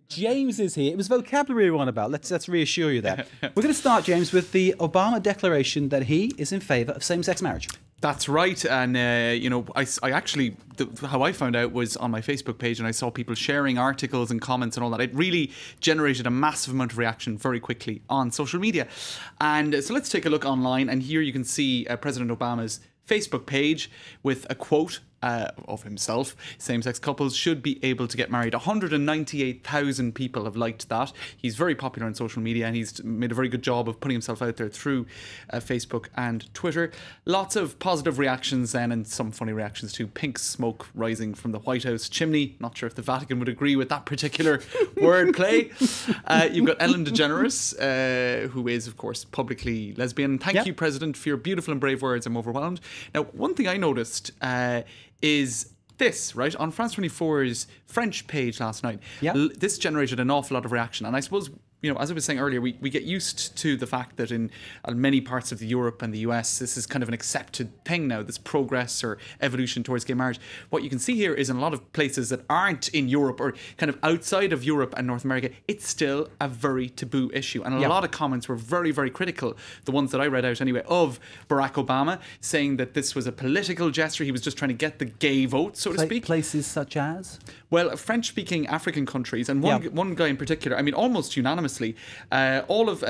James is here. It was vocabulary we were on about. Let's reassure you there. We're going to start, James, with the Obama declaration that he is in favour of same-sex marriage. That's right, and I actually, how I found out was on my Facebook page, and I saw people sharing articles and comments and all that. It really generated a massive amount of reaction very quickly on social media. And so let's take a look online, and here you can see President Obama's Facebook page with a quote of himself. Same-sex couples should be able to get married. 198,000 people have liked that. He's very popular on social media, and he's made a very good job of putting himself out there through Facebook and Twitter. Lots of positive reactions then, and some funny reactions too. Pink smoke rising from the White House chimney. Not sure if the Vatican would agree with that particular wordplay. You've got Ellen DeGeneres, who is, of course, publicly lesbian. Thank you, President, for your beautiful and brave words. I'm overwhelmed. Now, one thing I noticed is this, right? On France 24's French page last night, this generated an awful lot of reaction. And I suppose, you know, as I was saying earlier, we get used to the fact that in many parts of Europe and the US, this is kind of an accepted thing now, this progress or evolution towards gay marriage. What you can see here is in a lot of places that aren't in Europe or kind of outside of Europe and North America, it's still a very taboo issue. And a lot of comments were very, very critical, the ones that I read out anyway, of Barack Obama, saying that this was a political gesture. He was just trying to get the gay vote, so to speak. Places such as? Well, French-speaking African countries, and one guy in particular, I mean, almost unanimously, all of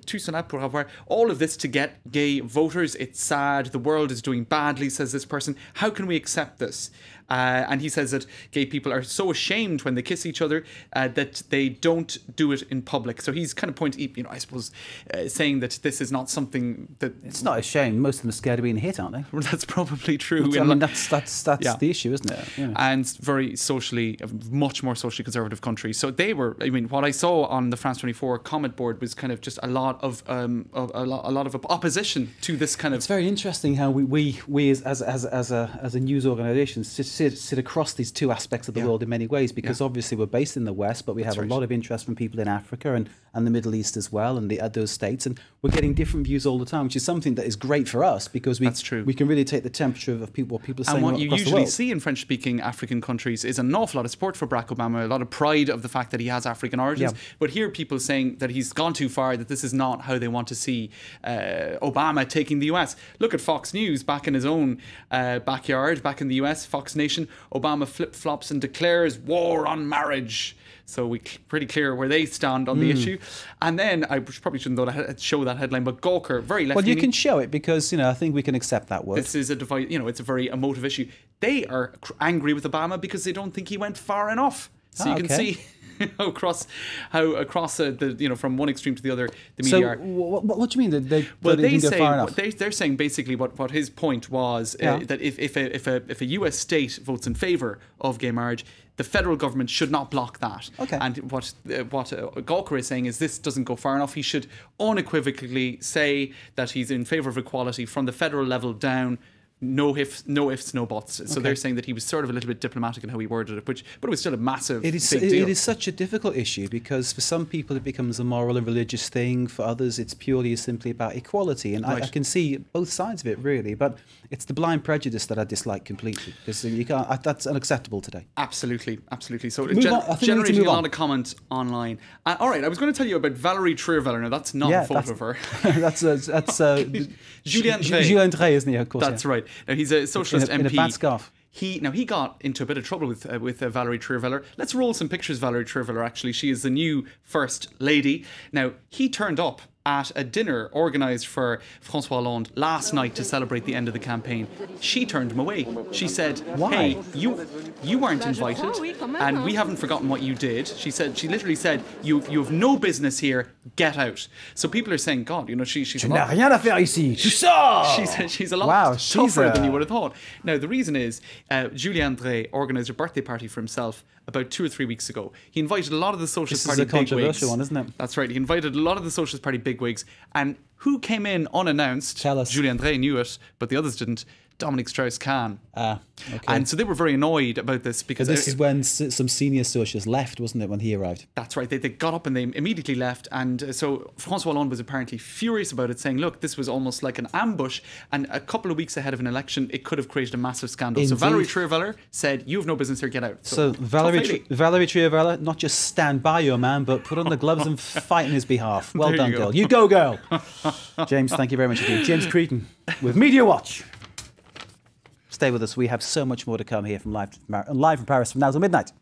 tout cela pour avoir, all of this to get gay voters. It's sad. The world is doing badly, says this person. How can we accept this? And he says that gay people are so ashamed when they kiss each other that they don't do it in public. So he's kind of pointing, you know, I suppose, saying that this is not something that... It's not a shame. Most of them are scared of being hit, aren't they? Well, that's probably true. I mean, that's the issue, isn't it? Yeah. And very socially, much more socially conservative countries. So they were, I mean, what I saw on the France 24 comment board was kind of just a lot of opposition to this kind of... It's very interesting how we as a news organisation sit across these two aspects of the world in many ways, because obviously we're based in the West, but we have a lot of interest from people in Africa and the Middle East as well, and those states, and we're getting different views all the time, which is something that is great for us, because we can really take the temperature of people, what people are saying across the world. And what you usually see in French-speaking African countries is an awful lot of support for Barack Obama, a lot of pride of the fact that he has African origins, but here people saying that he's gone too far, that this is not how they want to see Obama taking the US. Look at Fox News back in his own backyard, back in the US, Fox Nation. Obama flip-flops and declares war on marriage. So we're pretty clear where they stand on the issue. And then, I probably shouldn't show that headline, but Gawker, very left-leaning. Well, you can show it because, you know, I think we can accept that word. This is a divide, you know, it's a very emotive issue. They are angry with Obama because they don't think he went far enough. So you can see how across the, you know, from one extreme to the other, the media are. So what do you mean? They're saying basically what his point was that if a US state votes in favour of gay marriage, the federal government should not block that. Okay. And what Gawker is saying is this doesn't go far enough. He should unequivocally say that he's in favour of equality from the federal level down. No ifs, no buts. So they're saying that he was sort of a little bit diplomatic in how he worded it, but it was still a massive big deal. It is such a difficult issue because for some people it becomes a moral and religious thing. For others, it's purely simply about equality. And I can see both sides of it, really. But it's the blind prejudice that I dislike completely, because you can't. That's unacceptable today. Absolutely. So generating a lot of comment online. All right, I was going to tell you about Valérie Trierweiler. Now that's not a photo of her. that's Julien Drey, isn't he? Of course. That's right. Now he's a socialist MP. In a bad scarf. He got into a bit of trouble with Valérie Trierweiler. Let's roll some pictures of Valérie Trierweiler, actually. She is the new First Lady. Now, he turned up at a dinner organised for François Hollande last night to celebrate the end of the campaign. She turned him away. She said, "Hey, you weren't invited, and we haven't forgotten what you did." She literally said, "You have no business here. Get out." So people are saying, "God, you know, she's a lot." Rien à faire ici. She's a lot tougher than you would have thought. Now the reason is, Julien Drey organised a birthday party for himself about 2 or 3 weeks ago. He invited a lot of the Socialist Party bigwigs. This is a controversial one, isn't it? That's right. He invited a lot of the Socialist Party bigwigs, and who came in unannounced? Tell us. Julien Drey knew it, but the others didn't. Dominic Strauss-Kahn. Okay. And so they were very annoyed about this because... This is when some senior socialists left, wasn't it, when he arrived? That's right. They got up and they immediately left. And so François Hollande was apparently furious about it, saying, look, this was almost like an ambush. And a couple of weeks ahead of an election, it could have created a massive scandal. Indeed. So Valérie Trierweiler said, you have no business here, get out. So Valérie Trierweiler, not just stand by your man, but put on the gloves and fight on his behalf. Well done, girl. You go, girl. James, thank you very much indeed. James Cretan with Media Watch. Stay with us. We have so much more to come here from live from Paris from now till midnight.